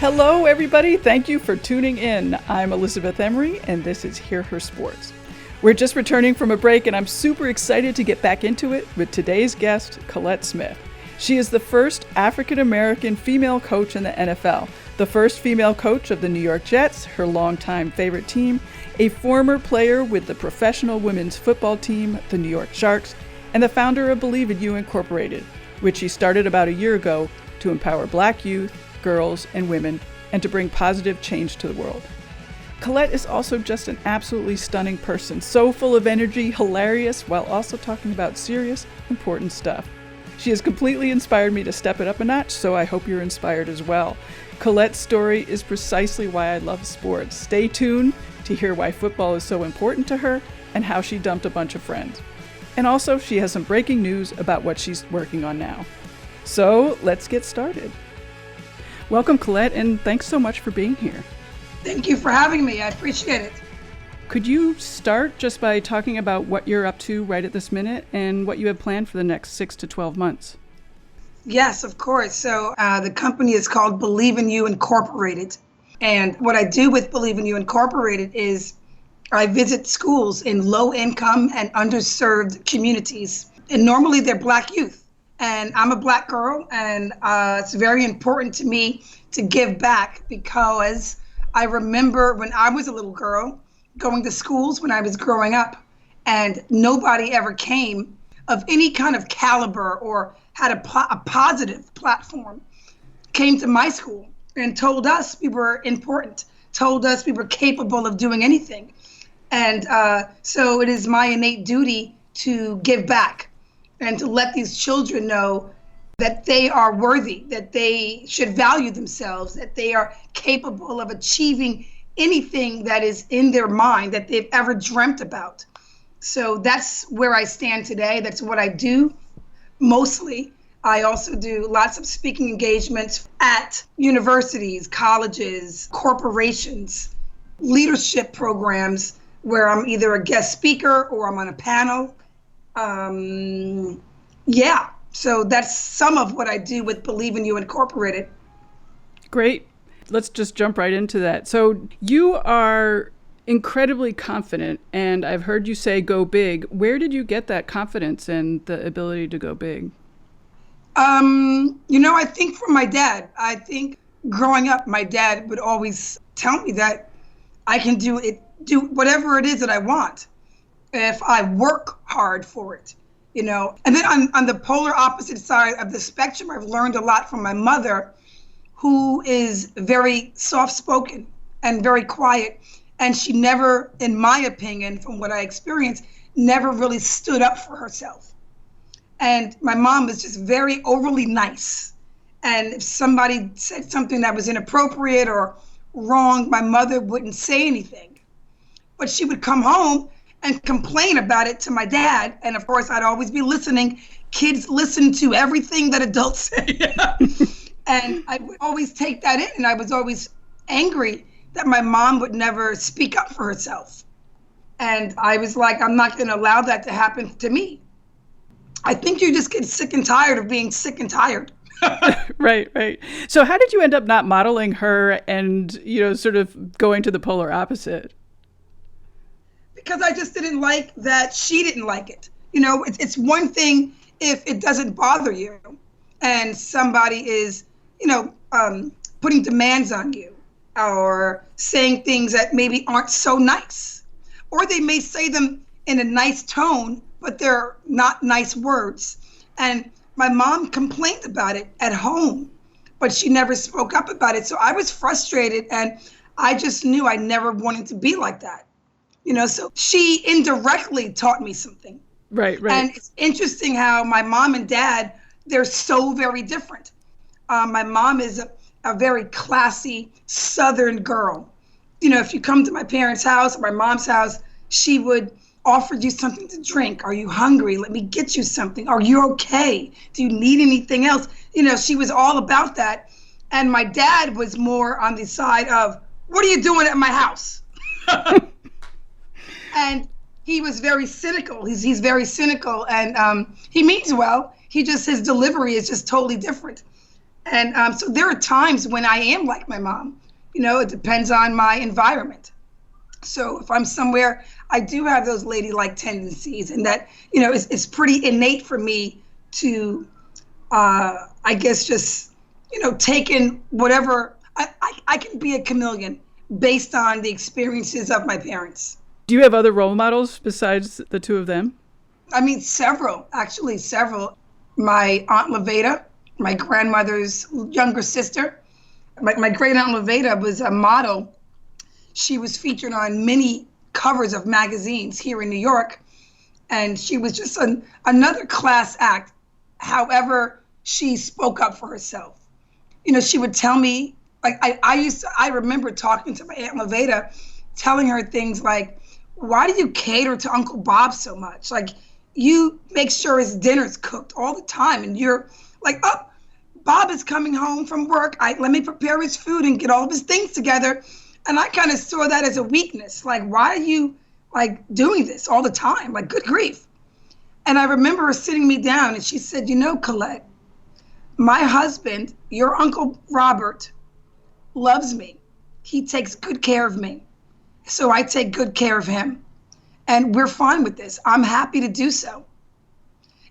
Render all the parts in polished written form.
Hello, everybody. Thank you for tuning in. I'm Elizabeth Emery, and this is Hear Her Sports. We're just returning from a break, and I'm super excited to get back into it with today's guest, Collette Smith. She is the first African-American female coach in the NFL, the first female coach of the New York Jets, her longtime favorite team, a former player with the professional women's football team, the New York Sharks, and the founder of Believe in You Incorporated, which she started about a year ago to empower Black youth, girls, and women, and to bring positive change to the world. Collette is also just an absolutely stunning person, so full of energy, hilarious, while also talking about serious, important stuff. She has completely inspired me to step it up a notch, so I hope you're inspired as well. Collette's story is precisely why I love sports. Stay tuned to hear why football is so important to her and how she dumped a bunch of friends. And also, she has some breaking news about what she's working on now. So let's get started. Welcome, Collette, and thanks so much for being here. Thank you for having me. I appreciate it. Could you start just by talking about what you're up to right at this minute and what you have planned for the next 6 to 12 months? Yes, of course. So the company is called Believe in You Incorporated. And what I do with Believe in You Incorporated is I visit schools in low-income and underserved communities. And normally they're Black youth. And I'm a Black girl, and it's very important to me to give back because I remember when I was a little girl going to schools when I was growing up, and nobody ever came of any kind of caliber or had a positive platform, came to my school and told us we were important, told us we were capable of doing anything. And so it is my innate duty to give back and to let these children know that they are worthy, that they should value themselves, that they are capable of achieving anything that is in their mind that they've ever dreamt about. So that's where I stand today. That's what I do mostly. I also do lots of speaking engagements at universities, colleges, corporations, leadership programs where I'm either a guest speaker or I'm on a panel. So that's some of what I do with Believe in You Incorporated. Great. Let's just jump right into that. So you are incredibly confident, and I've heard you say go big. Where did you get that confidence and the ability to go big? I think from my dad. I think growing up, my dad would always tell me that I can do whatever it is that I want if I work hard for it, And then on the polar opposite side of the spectrum, I've learned a lot from my mother, who is very soft-spoken and very quiet. And she never, in my opinion, from what I experienced, never really stood up for herself. And my mom was just very overly nice. And if somebody said something that was inappropriate or wrong, my mother wouldn't say anything. But she would come home and complain about it to my dad. And of course, I'd always be listening. Kids listen to everything that adults say. And I would always take that in. And I was always angry that my mom would never speak up for herself. And I was like, I'm not going to allow that to happen to me. I think you just get sick and tired of being sick and tired. Right. So how did you end up not modeling her and, sort of going to the polar opposite? Because I just didn't like that she didn't like it. It's one thing if it doesn't bother you and somebody is, putting demands on you or saying things that maybe aren't so nice. Or they may say them in a nice tone, but they're not nice words. And my mom complained about it at home, but she never spoke up about it. So I was frustrated, and I just knew I never wanted to be like that. So she indirectly taught me something. Right. And it's interesting how my mom and dad, they're so very different. My mom is a very classy Southern girl. If you come to my parents' house or my mom's house, she would offer you something to drink. Are you hungry? Let me get you something. Are you okay? Do you need anything else? She was all about that. And my dad was more on the side of, what are you doing at my house? And he was very cynical. He's very cynical, and he means well. His delivery is just totally different. And so there are times when I am like my mom. It depends on my environment. So if I'm somewhere, I do have those ladylike tendencies, and that, it's pretty innate for me to, I guess, just, take in whatever. I can be a chameleon based on the experiences of my parents. Do you have other role models besides the two of them? I mean, several. My Aunt Levada, my grandmother's younger sister. My great Aunt Levada was a model. She was featured on many covers of magazines here in New York. And she was just another class act. However, she spoke up for herself. She would tell me, like, I remember talking to my Aunt Levada, telling her things like, why do you cater to Uncle Bob so much? Like, you make sure his dinner's cooked all the time. And you're like, oh, Bob is coming home from work. Let me prepare his food and get all of his things together. And I kind of saw that as a weakness. Like, why are you doing this all the time? Like, good grief. And I remember her sitting me down and she said, Collette, my husband, your Uncle Robert, loves me. He takes good care of me. So I take good care of him. And we're fine with this. I'm happy to do so.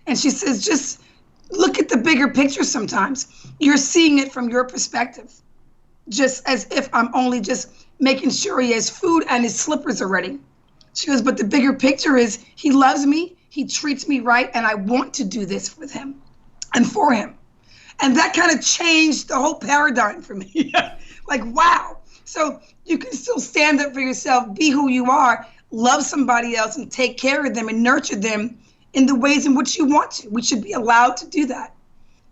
And she says, just look at the bigger picture sometimes. You're seeing it from your perspective, just as if I'm only just making sure he has food and his slippers are ready. She goes, but the bigger picture is he loves me, he treats me right, and I want to do this with him and for him. And that kind of changed the whole paradigm for me. Like, wow. So you can still stand up for yourself, be who you are, love somebody else, and take care of them and nurture them in the ways in which you want to. We should be allowed to do that.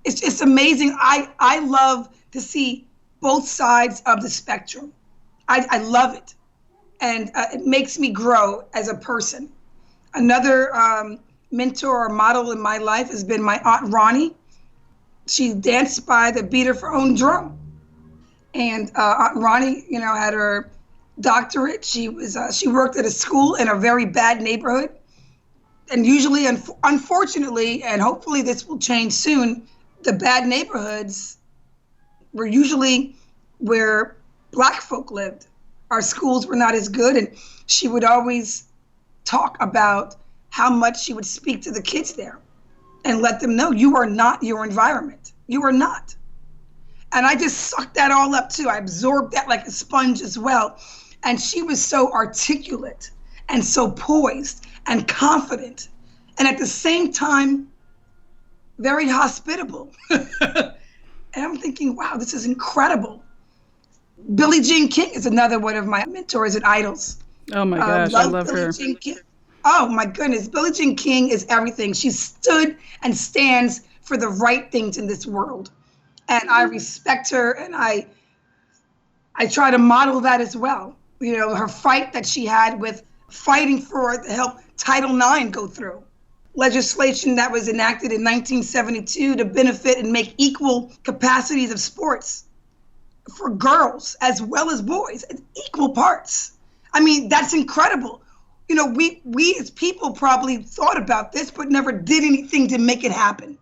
It's just amazing. I love to see both sides of the spectrum. I love it. And it makes me grow as a person. Another mentor or model in my life has been my Aunt Ronnie. She danced by the beat of her own drum. And Aunt Ronnie, had her doctorate. She worked at a school in a very bad neighborhood. And usually, unfortunately, and hopefully this will change soon, the bad neighborhoods were usually where Black folk lived. Our schools were not as good. And she would always talk about how much she would speak to the kids there and let them know, you are not your environment. You are not. And I just sucked that all up too. I absorbed that like a sponge as well. And she was so articulate and so poised and confident, and at the same time, very hospitable. And I'm thinking, wow, this is incredible. Billie Jean King is another one of my mentors and idols. Oh my gosh, I love her. Jean King. Oh my goodness, Billie Jean King is everything. She stood and stands for the right things in this world. And I respect her, and I try to model that as well. Her fight that she had with fighting for to help Title IX go through. Legislation that was enacted in 1972 to benefit and make equal capacities of sports for girls as well as boys, in equal parts. I mean, that's incredible. We as people probably thought about this, but never did anything to make it happen.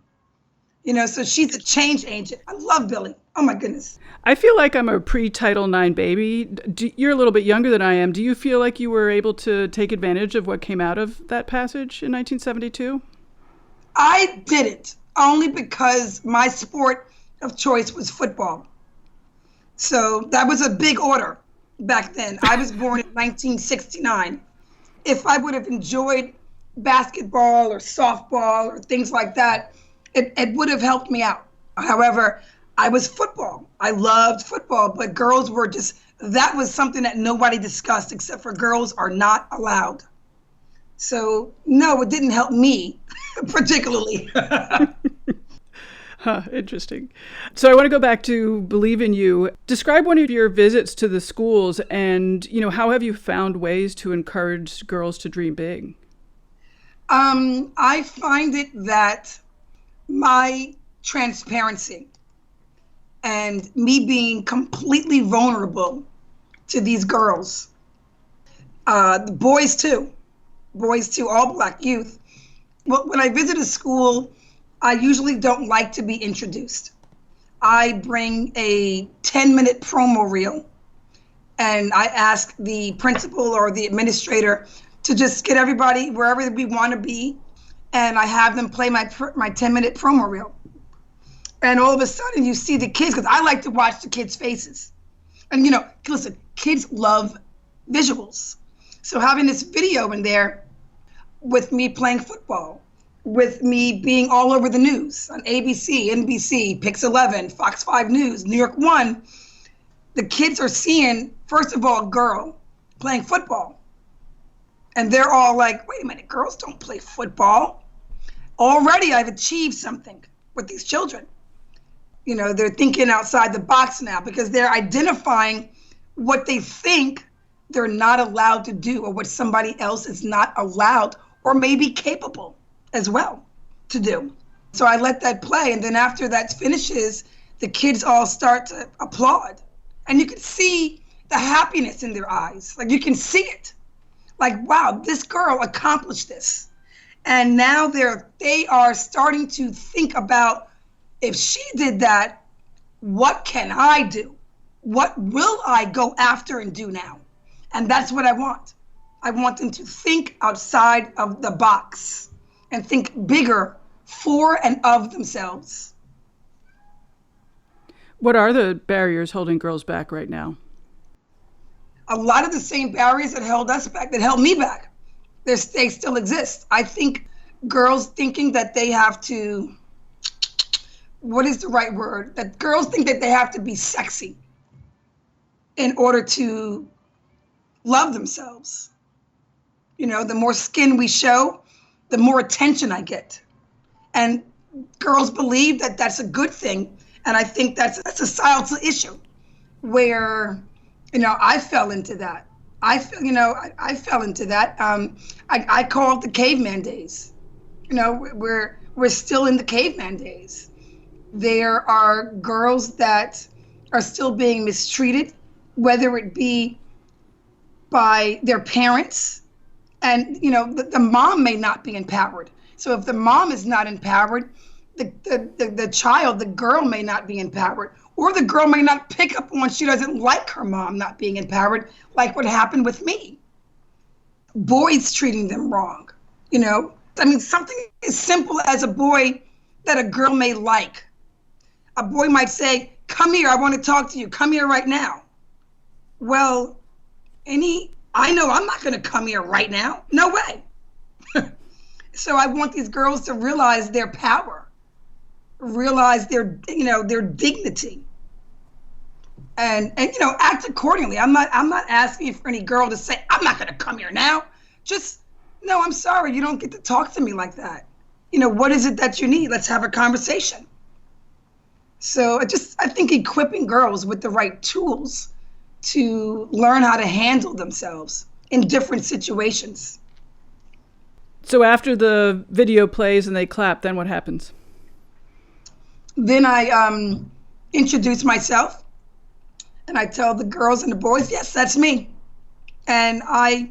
So she's a change agent. I love Billie. Oh my goodness. I feel like I'm a pre-Title IX baby. You're a little bit younger than I am. Do you feel like you were able to take advantage of what came out of that passage in 1972? I didn't, only because my sport of choice was football. So that was a big order back then. I was born in 1969. If I would have enjoyed basketball or softball or things like that, it would have helped me out. However, I was football. I loved football, but girls were that was something that nobody discussed except for girls are not allowed. So no, it didn't help me particularly. Interesting. So I want to go back to Believe in You. Describe one of your visits to the schools and, how have you found ways to encourage girls to dream big? I find it that my transparency and me being completely vulnerable to these girls, the boys too, all Black youth. Well, when I visit a school, I usually don't like to be introduced. I bring a 10-minute promo reel, and I ask the principal or the administrator to just get everybody wherever we want to be, and I have them play my 10-minute promo reel. And all of a sudden you see the kids, because I like to watch the kids' faces. And listen, kids love visuals. So having this video in there with me playing football, with me being all over the news on ABC, NBC, Pix 11, Fox 5 News, New York 1, the kids are seeing, first of all, a girl playing football. And they're all like, wait a minute, girls don't play football. Already I've achieved something with these children. They're thinking outside the box now because they're identifying what they think they're not allowed to do or what somebody else is not allowed or maybe capable as well to do. So I let that play. And then after that finishes, the kids all start to applaud. And you can see the happiness in their eyes. Like you can see it. Like, wow, this girl accomplished this. And now they are starting to think about, if she did that, what can I do? What will I go after and do now? And that's what I want. I want them to think outside of the box and think bigger for and of themselves. What are the barriers holding girls back right now? A lot of the same barriers that held us back, that held me back, they still exist. I think girls thinking that they have to, what is the right word? That girls think that they have to be sexy in order to love themselves. The more skin we show, the more attention I get. And girls believe that that's a good thing. And I think that's a societal issue where, I fell into that. I fell into that. I call it the caveman days. We're still in the caveman days. There are girls that are still being mistreated, whether it be by their parents, and the mom may not be empowered. So if the mom is not empowered, the child, the girl may not be empowered, or the girl may not pick up on she doesn't like her mom not being empowered, like what happened with me. Boys treating them wrong, something as simple as a boy that a girl may like. A boy might say, come here, I want to talk to you. Come here right now. Well, I know I'm not going to come here right now. No way. So I want these girls to realize their power, realize their dignity, and act accordingly. I'm not asking for any girl to say, I'm not going to come here now. Just, no, I'm sorry. You don't get to talk to me like that. What is it that you need? Let's have a conversation. So I think equipping girls with the right tools to learn how to handle themselves in different situations. So after the video plays and they clap, then what happens? Then I introduce myself and I tell the girls and the boys, yes, that's me. And I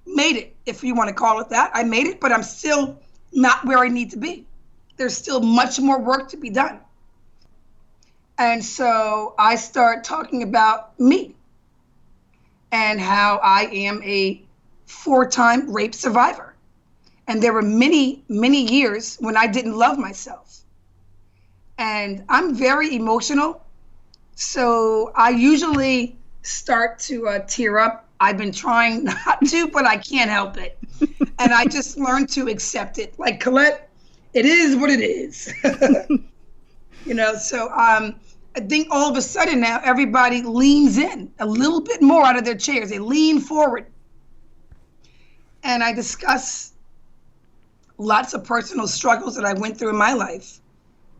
made it, if you want to call it that. I made it, but I'm still not where I need to be. There's still much more work to be done. And so I start talking about me and how I am a 4-time rape survivor. And there were many, many years when I didn't love myself. And I'm very emotional. So I usually start to tear up. I've been trying not to, but I can't help it. And I just learned to accept it. Like, Collette, it is what it is. So I think all of a sudden now everybody leans in a little bit more out of their chairs. They lean forward. And I discuss lots of personal struggles that I went through in my life.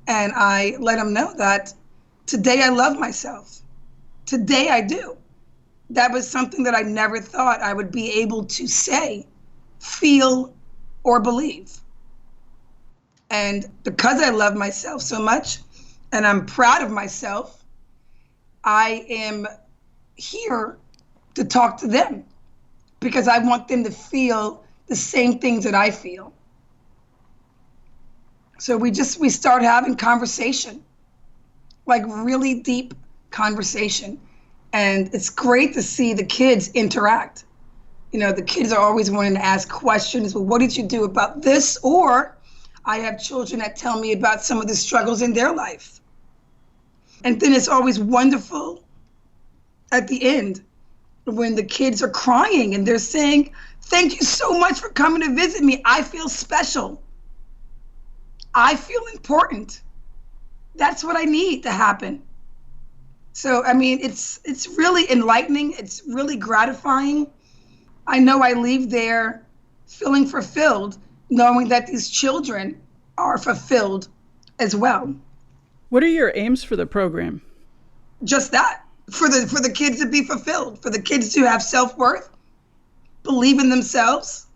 And I let them know that today I love myself. Today I do. That was something that I never thought I would be able to say, feel, or believe. And because I love myself so much, and I'm proud of myself, I am here to talk to them because I want them to feel the same things that I feel. So we start having conversation. like really deep conversation. And it's great to see the kids interact. You know, the kids are always wanting to ask questions. Well, what did you do about this? Or I have children that tell me about some of the struggles in their life. And then it's always wonderful at the end when the kids are crying and they're saying, thank you so much for coming to visit me. I feel special. I feel important. That's what I need to happen. So, I mean, it's really enlightening. It's really gratifying. I know I leave there feeling fulfilled, knowing that these children are fulfilled as well. What are your aims for the program? Just that, for the kids to be fulfilled, for the kids to have self-worth, believe in themselves,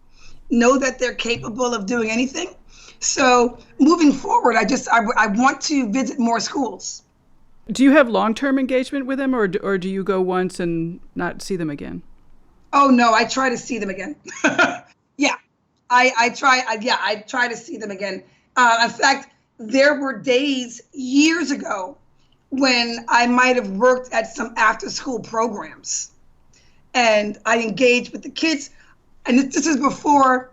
know that they're capable of doing anything. So moving forward, I want to visit more schools. Do you have long-term engagement with them, or do you go once and not see them again? Oh, no, I try to see them again. Yeah, I try to see them again. In fact, there were days years ago when I might have worked at some after-school programs, and I engaged with the kids. And this is before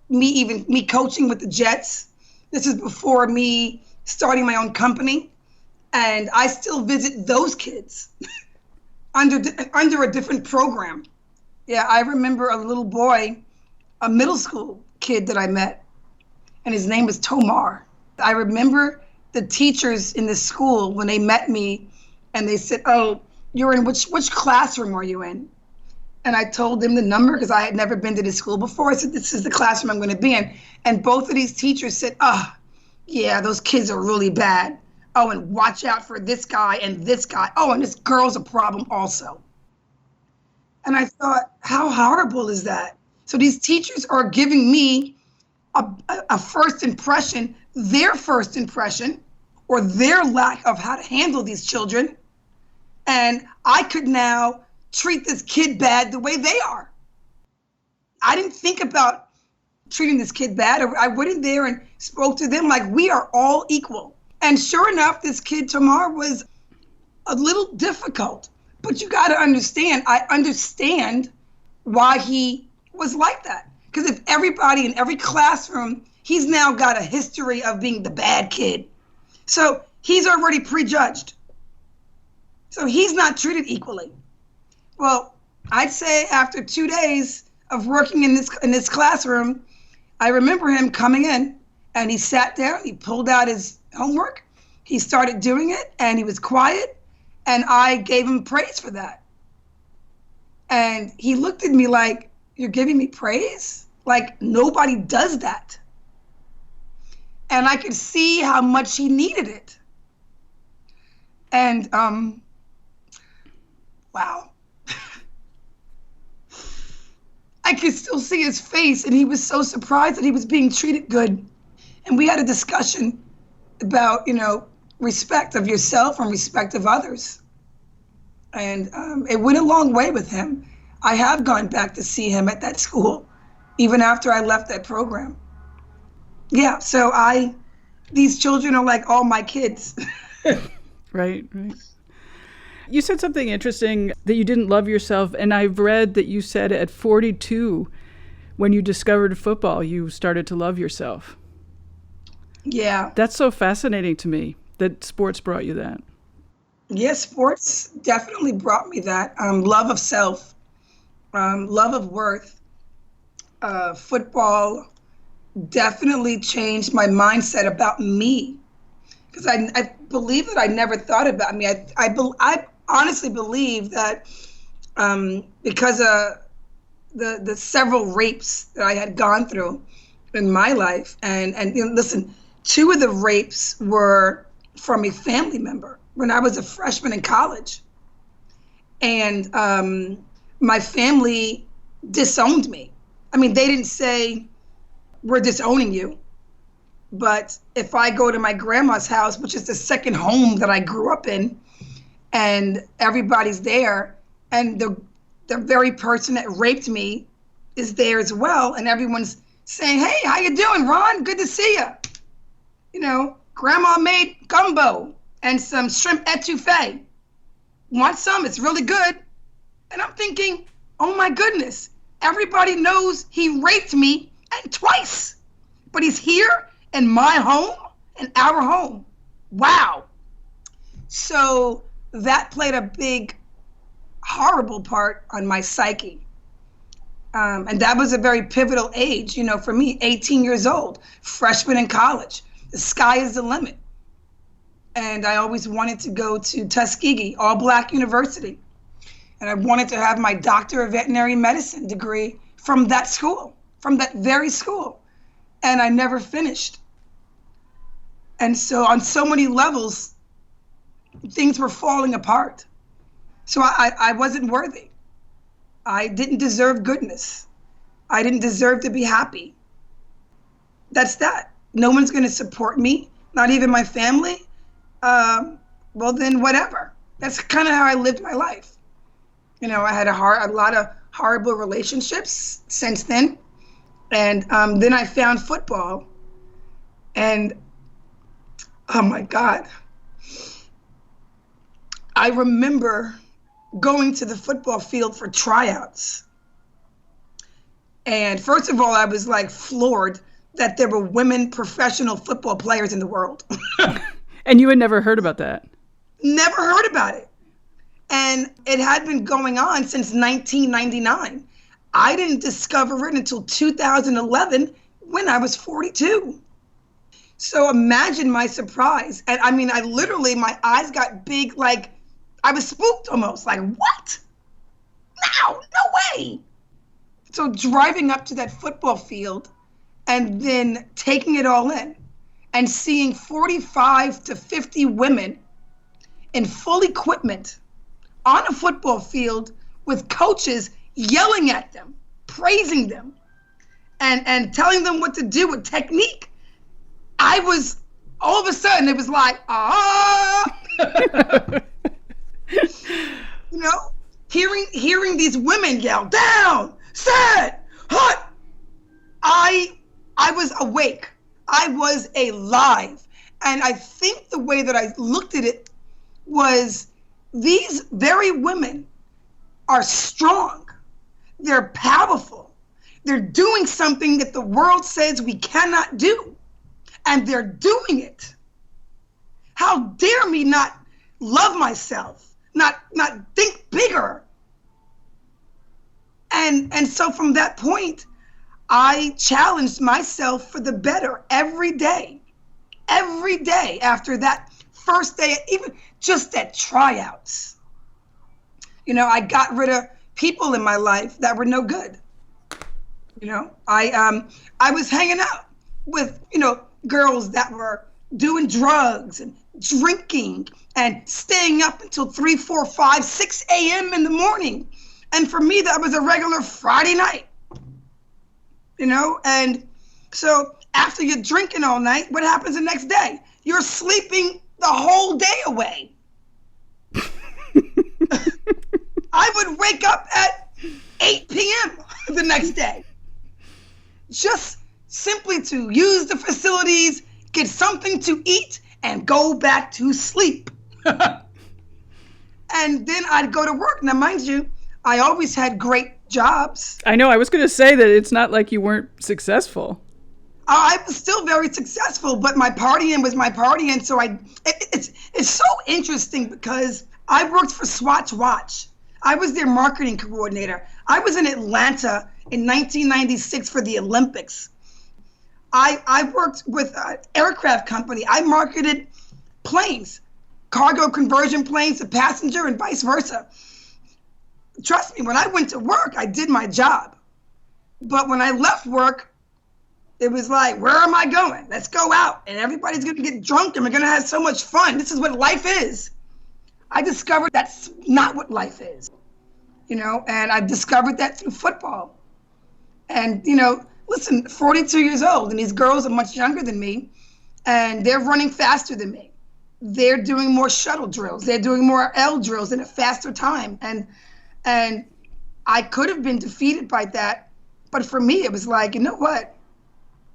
me coaching with the Jets. This is before me starting my own company. And I still visit those kids under a different program. Yeah, I remember a little boy, a middle school kid that I met, and his name was Tomar. I remember the teachers in the school when they met me, and they said, "Oh, you're in which classroom are you in?" And I told them the number because I had never been to this school before. I said, "This is the classroom I'm going to be in." And both of these teachers said, "Oh, yeah, those kids are really bad. Oh, and watch out for this guy and this guy. Oh, and this girl's a problem also." And I thought, how horrible is that? So these teachers are giving me a first impression, their first impression, or their lack of how to handle these children. And I could now treat this kid bad the way they are. I didn't think about treating this kid bad. I went in there and spoke to them like we are all equal. And sure enough, this kid, Tamar, was a little difficult. But you got to understand, I understand why he was like that. Because if everybody in every classroom, he's now got a history of being the bad kid. So he's already prejudged. So he's not treated equally. Well, I'd say after 2 days of working in this classroom, I remember him coming in and he sat down, he pulled out his homework, he started doing it, and he was quiet, and I gave him praise for that. And he looked at me like, "You're giving me praise? Like nobody does that." And I could see how much he needed it. And wow. I could still see his face, and he was so surprised that he was being treated good. And we had a discussion about, respect of yourself and respect of others. And it went a long way with him. I have gone back to see him at that school, even after I left that program. Yeah, so these children are like all my kids. Right. You said something interesting, that you didn't love yourself, and I've read that you said at 42, when you discovered football, you started to love yourself. Yeah. That's so fascinating to me that sports brought you that. Yes, sports definitely brought me that. Love of self, love of worth. Football definitely changed my mindset about me. Because I believe that I never thought about me. I honestly believe that because of the several rapes that I had gone through in my life, and listen, 2 of the rapes were from a family member when I was a freshman in college. And my family disowned me. I mean, they didn't say, "We're disowning you." But if I go to my grandma's house, which is the second home that I grew up in, and everybody's there, and the very person that raped me is there as well, and everyone's saying, "Hey, how you doing, Ron? Good to see you. Grandma made gumbo." and some shrimp etouffee. Want some? It's really good. And I'm thinking, oh my goodness, everybody knows he raped me and twice, but he's here in my home and our home. Wow. So that played a big, horrible part on my psyche. And that was a very pivotal age, for me, 18 years old, freshman in college. The sky is the limit. And I always wanted to go to Tuskegee, all-Black university. And I wanted to have my doctor of veterinary medicine degree from that school, from that very school. And I never finished. And so on so many levels, things were falling apart. So I wasn't worthy. I didn't deserve goodness. I didn't deserve to be happy. That's that. No one's going to support me, not even my family. Well, then whatever. That's kind of how I lived my life. I had a lot of horrible relationships since then. And then I found football. And, oh my God. I remember going to the football field for tryouts. And first of all, I was like floored that there were women professional football players in the world. And you had never heard about that? Never heard about it. And it had been going on since 1999. I didn't discover it until 2011 when I was 42. So imagine my surprise. And I mean, my eyes got big, like I was spooked almost, like, what? No way. So driving up to that football field and then taking it all in and seeing 45 to 50 women in full equipment on a football field with coaches yelling at them, praising them, and telling them what to do with technique. I was, all of a sudden, it was like, hearing these women yell, down, set, hut. I was awake. I was alive. And I think the way that I looked at it was these very women are strong. They're powerful. They're doing something that the world says we cannot do. And they're doing it. How dare me not love myself, not think bigger. And so from that point, I challenged myself for the better every day after that first day, even just at tryouts. I got rid of people in my life that were no good. I was hanging out with, girls that were doing drugs and drinking and staying up until 3, 4, 5, 6 a.m. in the morning. And for me, that was a regular Friday night. And so after you're drinking all night, what happens the next day? You're sleeping the whole day away. I would wake up at 8 p.m. the next day, just simply to use the facilities, get something to eat, and go back to sleep. And then I'd go to work. Now, mind you, I always had great jobs. I know. I was going to say that it's not like you weren't successful. I was still very successful, but my partying was my partying. So it's so interesting because I worked for Swatch Watch. I was their marketing coordinator. I was in Atlanta in 1996 for the Olympics. I worked with an aircraft company. I marketed planes, cargo conversion planes to passenger and vice versa. Trust me, when I went to work, I did my job. But when I left work, it was like, where am I going? Let's go out. And everybody's going to get drunk and we're going to have so much fun. This is what life is. I discovered that's not what life is, and I discovered that through football. And, listen, 42 years old, and these girls are much younger than me, and they're running faster than me. They're doing more shuttle drills. They're doing more L drills in a faster time. And I could have been defeated by that. But for me, it was like, you know what?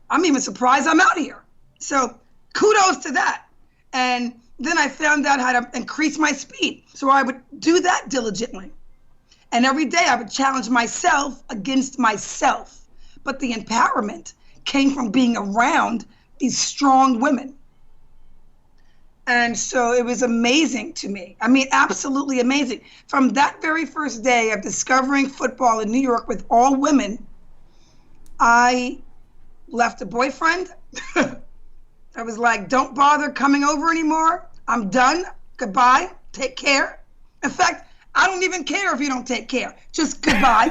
I'm even surprised I'm out here. So kudos to that. And Then I found out how to increase my speed. So I would do that diligently. And every day I would challenge myself against myself. But the empowerment came from being around these strong women. And so it was amazing to me. I mean, absolutely amazing. From that very first day of discovering football in New York with all women, I left a boyfriend. I was like, don't bother coming over anymore. I'm done. Goodbye. Take care. In fact, I don't even care if you don't take care. Just goodbye.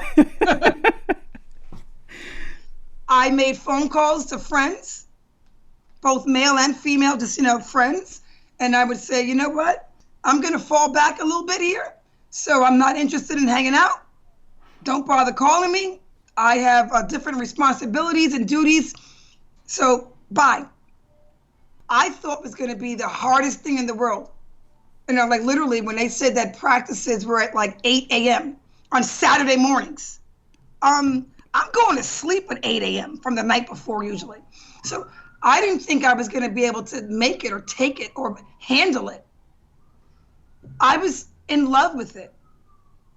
I made phone calls to friends, both male and female, just, friends. And I would say, you know what? I'm going to fall back a little bit here. So I'm not interested in hanging out. Don't bother calling me. I have different responsibilities and duties. So bye. I thought it was going to be the hardest thing in the world. Like literally when they said that practices were at like 8 a.m. on Saturday mornings. I'm going to sleep at 8 a.m. from the night before usually. So I didn't think I was going to be able to make it or take it or handle it. I was in love with it.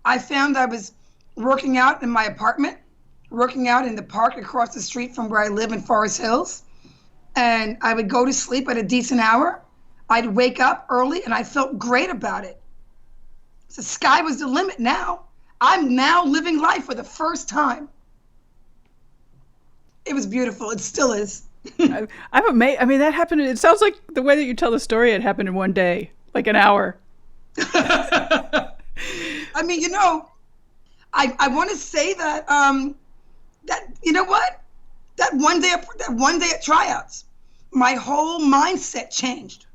I found I was working out in my apartment, working out in the park across the street from where I live in Forest Hills. And I would go to sleep at a decent hour. I'd wake up early and I felt great about it. The sky was the limit now. I'm now living life for the first time. It was beautiful. It still is. I'm amazed. I mean, that happened. It sounds like the way that you tell the story, it happened in one day, like an hour. I mean, I want to say that, you know what? That one day at tryouts, my whole mindset changed.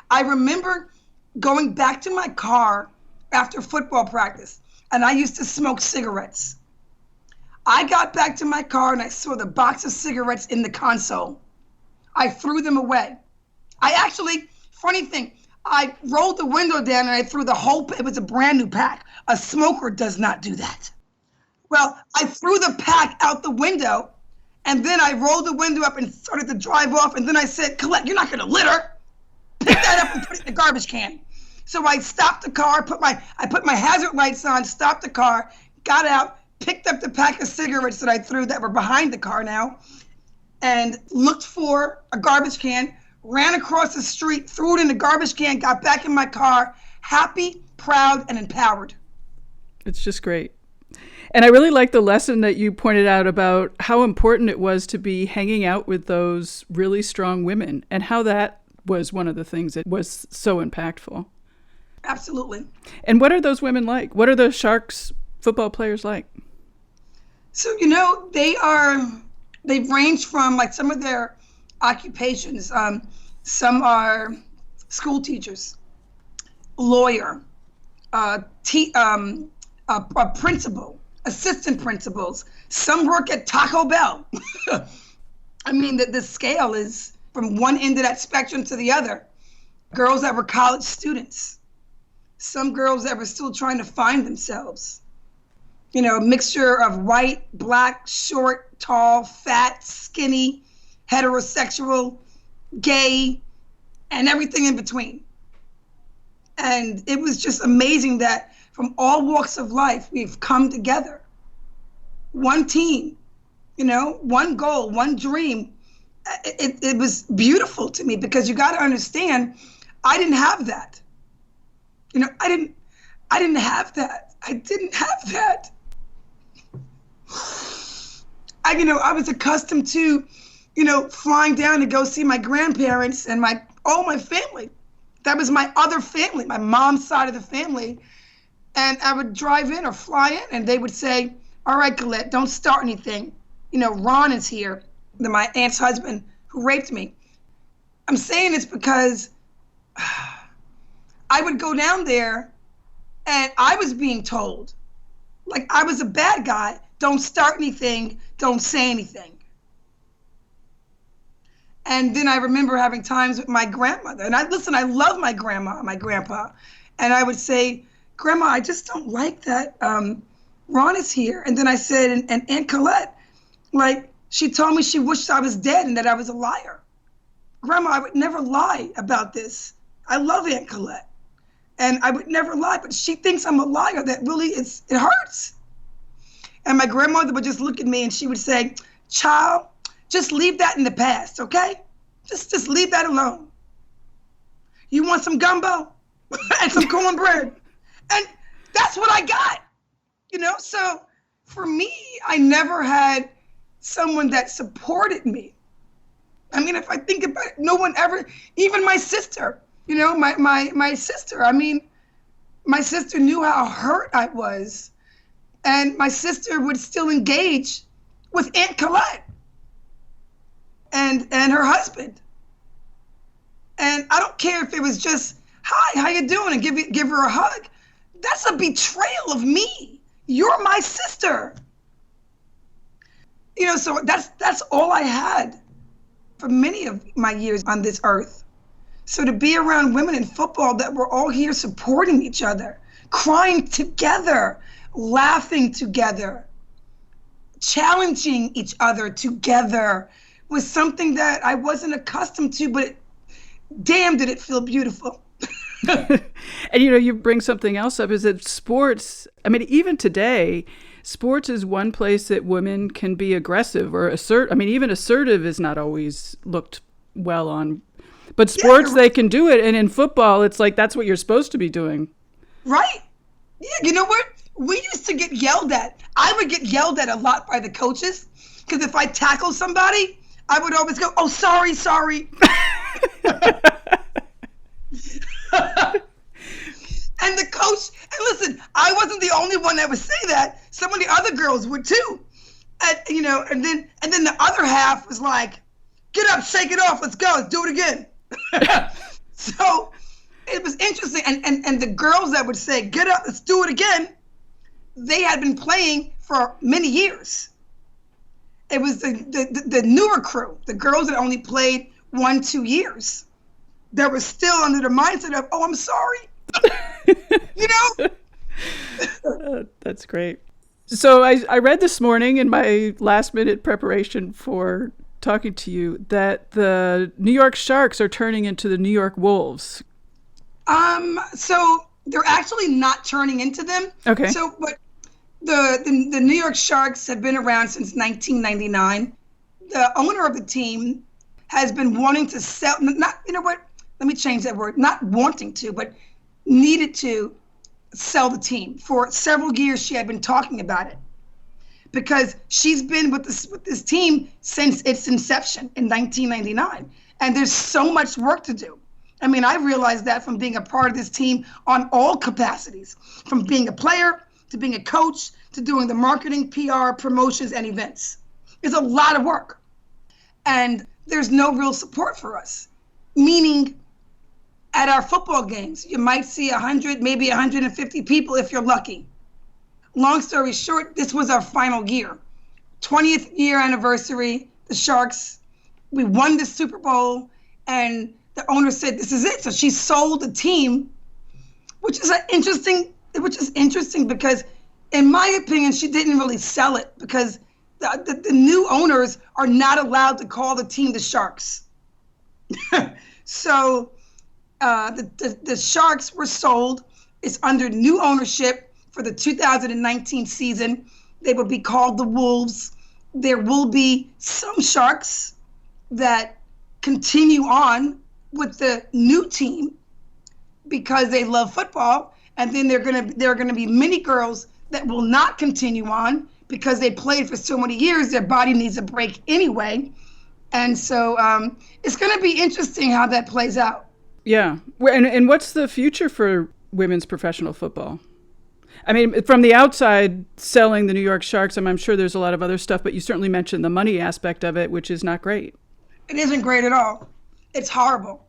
I remember going back to my car after football practice, and I used to smoke cigarettes. I got back to my car and I saw the box of cigarettes in the console. I threw them away. Funny thing, I rolled the window down and I threw it was a brand new pack. A smoker does not do that. Well, I threw the pack out the window and then I rolled the window up and started to drive off. And then I said, Collette, you're not going to litter. Pick that up and put it in the garbage can. So I stopped the car, I put my hazard lights on, stopped the car, got out, picked up the pack of cigarettes that I threw that were behind the car now, and looked for a garbage can, ran across the street, threw it in the garbage can, got back in my car, happy, proud, and empowered. It's just great. And I really like the lesson that you pointed out about how important it was to be hanging out with those really strong women and how that was one of the things that was so impactful. Absolutely. And what are those women like? What are those Sharks football players like? So, they range from like some of their occupations. Some are school teachers, lawyer, principal, assistant principals. Some work at Taco Bell. I mean, the scale is from one end of that spectrum to the other. Girls that were college students. Some girls that were still trying to find themselves. A mixture of white, black, short, tall, fat, skinny, heterosexual, gay, and everything in between. And it was just amazing that from all walks of life, we've come together. One team, one goal, one dream. It was beautiful to me because you got to understand, I didn't have that. I didn't have that. I didn't have that. I was accustomed to, flying down to go see my grandparents and all my family. That was my other family, my mom's side of the family. And I would drive in or fly in and they would say, all right, Collette, don't start anything. Ron is here, my aunt's husband who raped me. I'm saying this because I would go down there and I was being told, like I was a bad guy, don't start anything, don't say anything. And then I remember having times with my grandmother. And I love my grandma, my grandpa. And I would say, Grandma, I just don't like that Ron is here. And then I said, and Aunt Collette, like, she told me she wished I was dead and that I was a liar. Grandma, I would never lie about this. I love Aunt Collette. And I would never lie, but she thinks I'm a liar. That really, it hurts. And my grandmother would just look at me and she would say, child, just leave that in the past, okay? Just leave that alone. You want some gumbo and some cornbread? And that's what I got, So for me, I never had someone that supported me. I mean, if I think about it, no one ever, even my sister, my sister, my sister knew how hurt I was. And my sister would still engage with Aunt Collette and her husband. And I don't care if it was just, hi, how you doing? And give her a hug. That's a betrayal of me. You're my sister. So that's all I had for many of my years on this earth. So to be around women in football that were all here supporting each other, crying together, laughing together, challenging each other together was something that I wasn't accustomed to, but damn, did it feel beautiful. And you bring something else up, is that sports, even today, sports is one place that women can be aggressive or even assertive is not always looked well on. But sports, they can do it. And in football, it's like, that's what you're supposed to be doing. Right. Yeah, you know what? We used to get yelled at. I would get yelled at a lot by the coaches because if I tackle somebody, I would always go, oh, sorry. And the coach, and listen, I wasn't the only one that would say that. Some of the other girls would too. And then the other half was like, get up, shake it off, let's go, let's do it again. So it was interesting. And the girls that would say, get up, let's do it again, they had been playing for many years. It was the newer crew, the girls that only played 1-2 years, that were still under the mindset of, oh, I'm sorry. That's great. So I read this morning in my last minute preparation for talking to you that the New York Sharks are turning into the New York Wolves. So they're actually not turning into them. Okay. So what the New York Sharks have been around since 1999. The owner of the team has been wanting to sell, let me change that word, not wanting to, but needed to sell the team. For several years, she had been talking about it because she's been with this team since its inception in 1999. And there's so much work to do. I realized that from being a part of this team on all capacities, from being a player to being a coach to doing the marketing, PR, promotions, and events. It's a lot of work. And there's no real support for us, meaning at our football games, you might see 100, maybe 150 people if you're lucky. Long story short, this was our final year. 20th year anniversary, the Sharks, we won the Super Bowl, and the owner said, this is it. So she sold the team, which is interesting because, in my opinion, she didn't really sell it because the new owners are not allowed to call the team the Sharks. So the Sharks were sold. It's under new ownership for the 2019 season. They will be called the Wolves. There will be some Sharks that continue on with the new team because they love football, and then there are gonna be many girls that will not continue on because they played for so many years. Their body needs a break anyway, and so it's gonna be interesting how that plays out. Yeah, and what's the future for women's professional football? From the outside, selling the New York Sharks, I'm sure there's a lot of other stuff, but you certainly mentioned the money aspect of it, which is not great. It isn't great at all. It's horrible.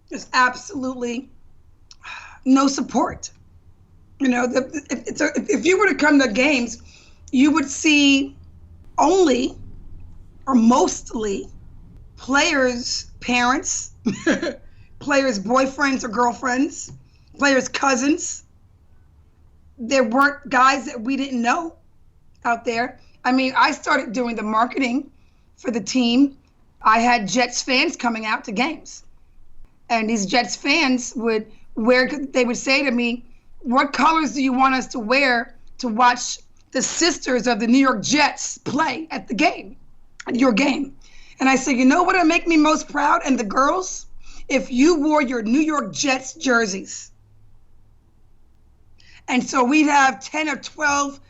There's absolutely no support. If you were to come to games, you would see only or mostly players' parents, players' boyfriends or girlfriends, players' cousins. There weren't guys that we didn't know out there. I started doing the marketing for the team I had Jets fans coming out to games. And these Jets fans they would say to me, what colors do you want us to wear to watch the sisters of the New York Jets play at your game? And I said, you know what would make me most proud? And the girls, if you wore your New York Jets jerseys. And so we'd have 10 or 12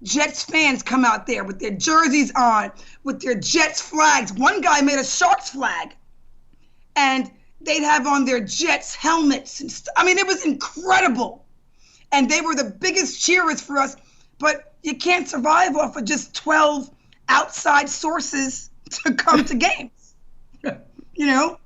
Jets fans come out there with their jerseys on, with their Jets flags. One guy made a Sharks flag. And they'd have on their Jets helmets. I mean, it was incredible. And they were the biggest cheerers for us. But you can't survive off of just 12 outside sources to come to games. You know,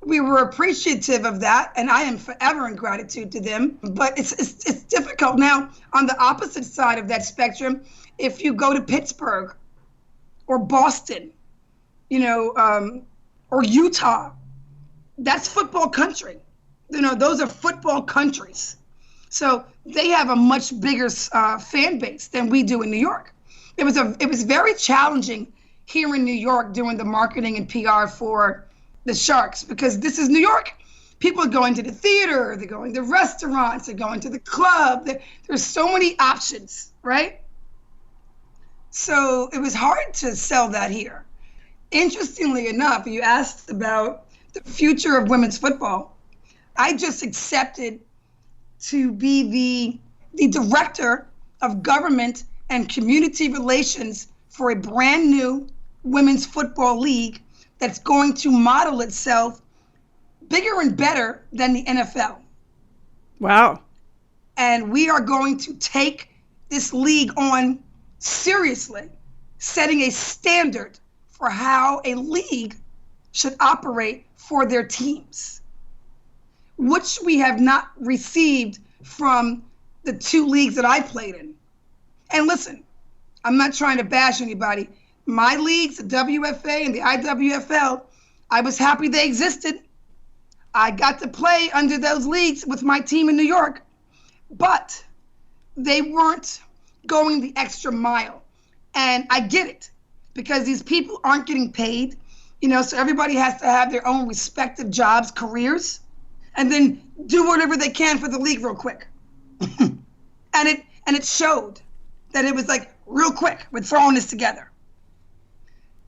we were appreciative of that, and I am forever in gratitude to them. But it's difficult. Now, on the opposite side of that spectrum, if you go to Pittsburgh or Boston, or Utah, that's football country. Those are football countries. So they have a much bigger fan base than we do in New York. It was very challenging here in New York doing the marketing and PR for the Sharks, because this is New York. People are going to the theater, they're going to restaurants, they're going to the club. There's so many options, right? So it was hard to sell that here. Interestingly enough, you asked about the future of women's football. I just accepted to be the director of government and community relations for a brand new women's football league that's going to model itself bigger and better than the NFL. Wow. And we are going to take this league on seriously, setting a standard for how a league should operate for their teams, which we have not received from the two leagues that I played in. And listen, I'm not trying to bash anybody. My leagues, the WFA and the IWFL, I was happy they existed. I got to play under those leagues with my team in New York, but they weren't going the extra mile. And I get it, because these people aren't getting paid, so everybody has to have their own respective jobs, careers, and then do whatever they can for the league real quick. And it showed that it was like, real quick, we're throwing this together.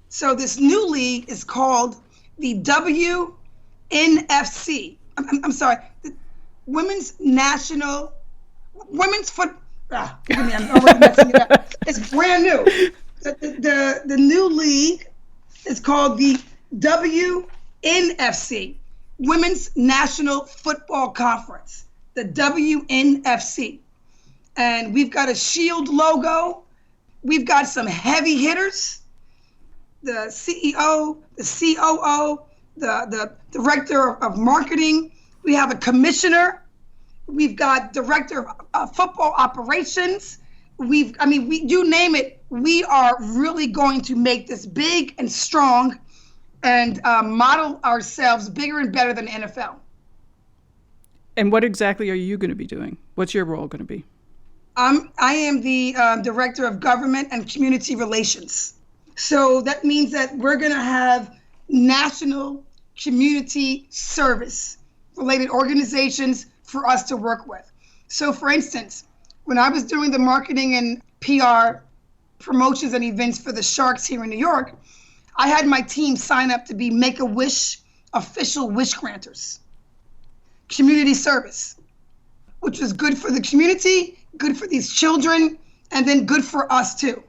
So this new league is called the WNFC. I'm sorry, the Women's Foot. Forgive me, I'm already messing it up. It's brand new. The new league is called the WNFC, Women's National Football Conference, the WNFC. And we've got a shield logo. We've got some heavy hitters. The CEO, the COO, the director of marketing. We have a commissioner. We've got director of football operations. You name it. We are really going to make this big and strong and model ourselves bigger and better than the NFL. And what exactly are you going to be doing? What's your role going to be? I am the director of government and community relations. So that means that we're going to have national community service related organizations for us to work with. So for instance, when I was doing the marketing and PR promotions and events for the Sharks here in New York, I had my team sign up to be Make-A-Wish official wish granters. Community service, which was good for the community, good for these children, and then good for us too.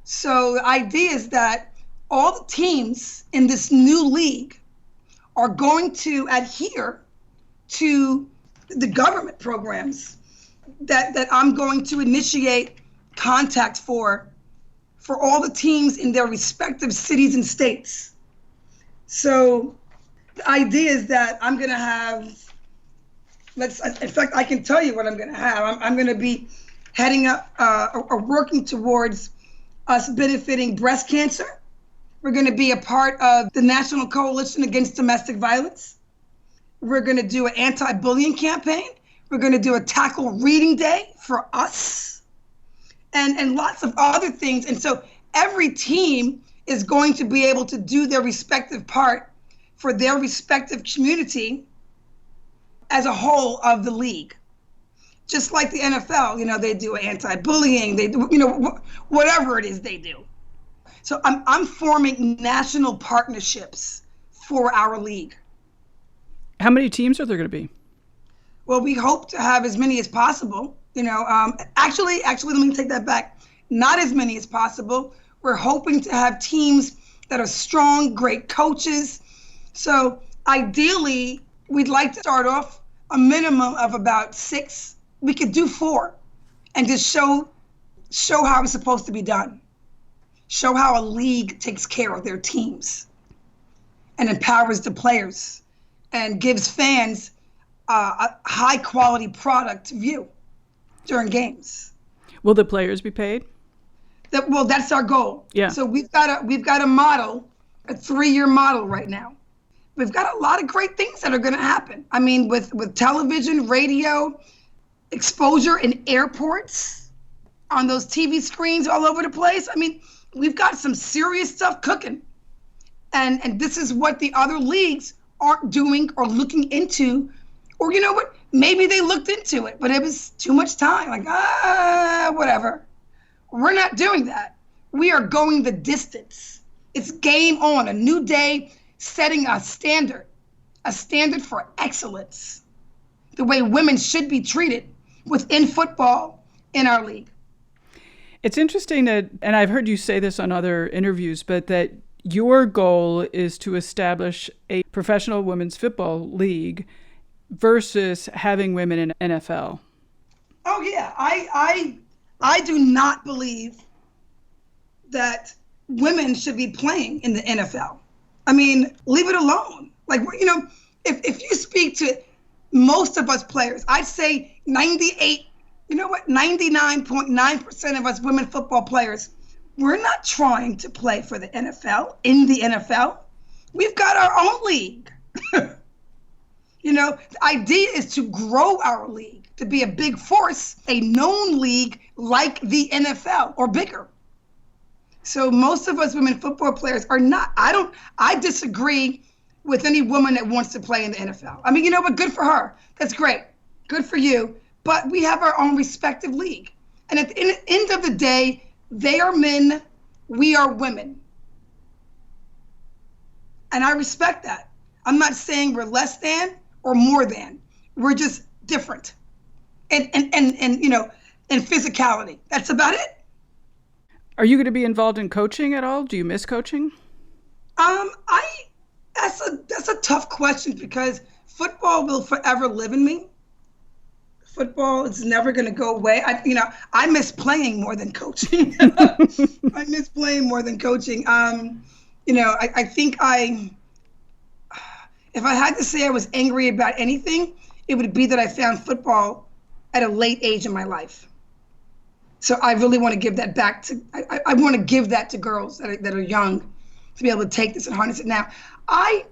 So the idea is that all the teams in this new league are going to adhere to the government programs that I'm going to initiate contact for all the teams in their respective cities and states. So the idea is that I'm going to have, in fact, I can tell you what I'm going to have. I'm going to be heading up or working towards us benefiting breast cancer. We're going to be a part of the National Coalition Against Domestic Violence. We're going to do an anti-bullying campaign. We're going to do a tackle reading day for us and lots of other things. And so every team is going to be able to do their respective part for their respective community as a whole of the league. Just like the NFL, they do anti-bullying, they do, whatever it is they do. So I'm forming national partnerships for our league. How many teams are there going to be? Well, we hope to have as many as possible. Actually, let me take that back. Not as many as possible. We're hoping to have teams that are strong, great coaches. So ideally, we'd like to start off a minimum of about 6. We could do 4 and just show how it's supposed to be done. Show how a league takes care of their teams and empowers the players and gives fans a high quality product to view during games. Will the players be paid? That's our goal. Yeah. So we've got a model, a 3-year model right now. We've got a lot of great things that are going to happen. I mean, with television, radio, exposure in airports, on those TV screens all over the place. I mean, we've got some serious stuff cooking. And this is what the other leagues aren't doing or looking into. Or you know what? Maybe they looked into it, but it was too much time. Whatever. We're not doing that. We are going the distance. It's game on, a new day, setting a standard for excellence, the way women should be treated within football in our league. It's interesting that, and I've heard you say this on other interviews, but that your goal is to establish a professional women's football league versus having women in NFL. Oh yeah, I do not believe that women should be playing in the NFL. I mean, leave it alone. If you speak to most of us players, I'd say 99.9% of us women football players, we're not trying to play for the NFL, in the NFL. We've got our own league. The idea is to grow our league, to be a big force, a known league like the NFL or bigger. So most of us women football players are not. I disagree with any woman that wants to play in the NFL. I mean, you know what? Good for her. That's great. Good for you. But we have our own respective league. And at the end of the day, they are men, we are women. And I respect that. I'm not saying we're less than or more than. We're just different. And physicality. That's about it. Are you going to be involved in coaching at all? Do you miss coaching? That's a tough question because football will forever live in me. Football is never going to go away. I miss playing more than coaching. I miss playing more than coaching. I think if I had to say I was angry about anything, it would be that I found football at a late age in my life. So I really want to give that back to, I want to give that to girls that are young to be able to take this and harness it now. I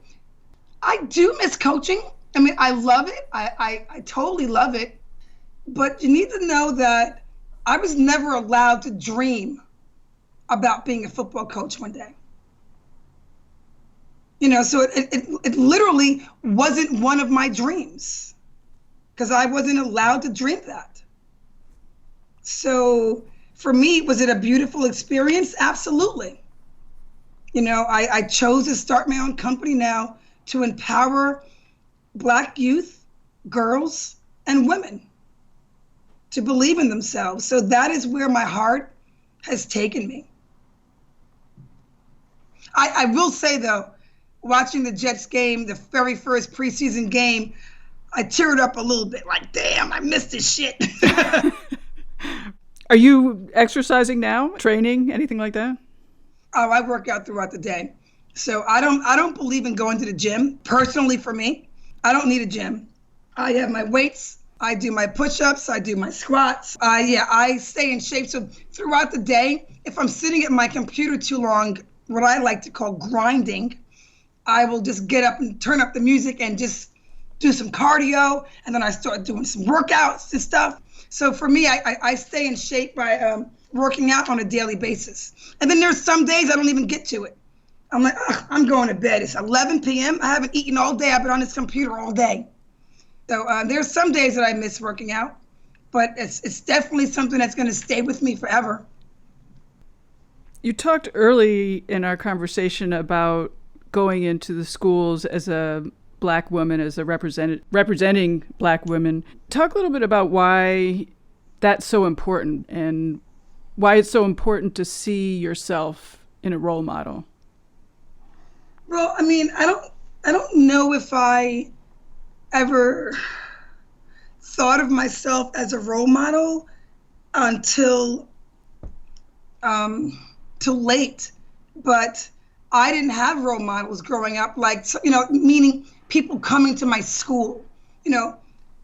do miss coaching. I mean, I love it. I totally love it. But you need to know that I was never allowed to dream about being a football coach one day. So it literally wasn't one of my dreams because I wasn't allowed to dream that. So for me, was it a beautiful experience? Absolutely. I chose to start my own company now to empower Black youth, girls, and women to believe in themselves. So that is where my heart has taken me. I will say, though, watching the Jets game, the very first preseason game, I teared up a little bit like, damn, I missed this shit. Are you exercising now? Training? Anything like that? Oh, I work out throughout the day. So I don't believe in going to the gym. Personally, for me, I don't need a gym. I have my weights. I do my push-ups. I do my squats. I stay in shape. So throughout the day, if I'm sitting at my computer too long, what I like to call grinding, I will just get up and turn up the music and just do some cardio. And then I start doing some workouts and stuff. So for me, I stay in shape by working out on a daily basis. And then there's some days I don't even get to it. I'm like, I'm going to bed. It's 11 p.m. I haven't eaten all day. I've been on this computer all day. So there's some days that I miss working out, but it's definitely something that's going to stay with me forever. You talked early in our conversation about going into the schools as a Black woman, as a representing Black women. Talk a little bit about why that's so important and why it's so important to see yourself in a role model. Well, I mean, I don't know if I ever thought of myself as a role model until till late. But I didn't have role models growing up, like, meaning people coming to my school,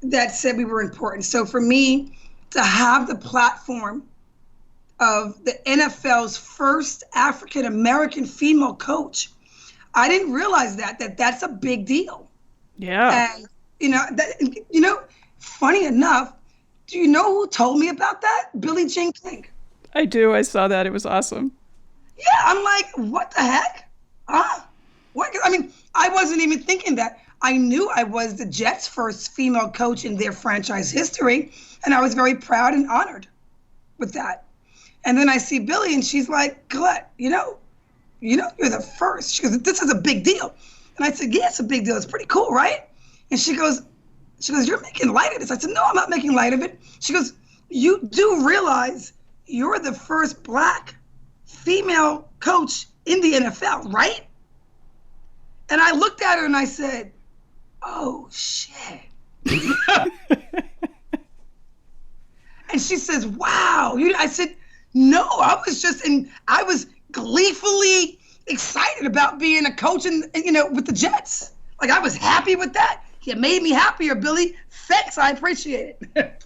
that said we were important. So for me to have the platform of the NFL's first African-American female coach, I didn't realize that's a big deal. Yeah. And, funny enough, do you know who told me about that? Billie Jean King. I do. I saw that. It was awesome. Yeah, I'm like, what the heck? What? I mean, I wasn't even thinking that. I knew I was the Jets' first female coach in their franchise history, and I was very proud and honored with that. And then I see Billie, and she's like, Colette, you're the first. She goes, this is a big deal. And I said, yeah, it's a big deal. It's pretty cool, right? And she goes, you're making light of this. I said, no, I'm not making light of it. She goes, you do realize you're the first Black female coach in the NFL, right? And I looked at her and I said, oh, shit. And she says, wow. I said, no, I was gleefully excited about being a coach with the Jets. Like, I was happy with that. It made me happier, Billie. Thanks, I appreciate it.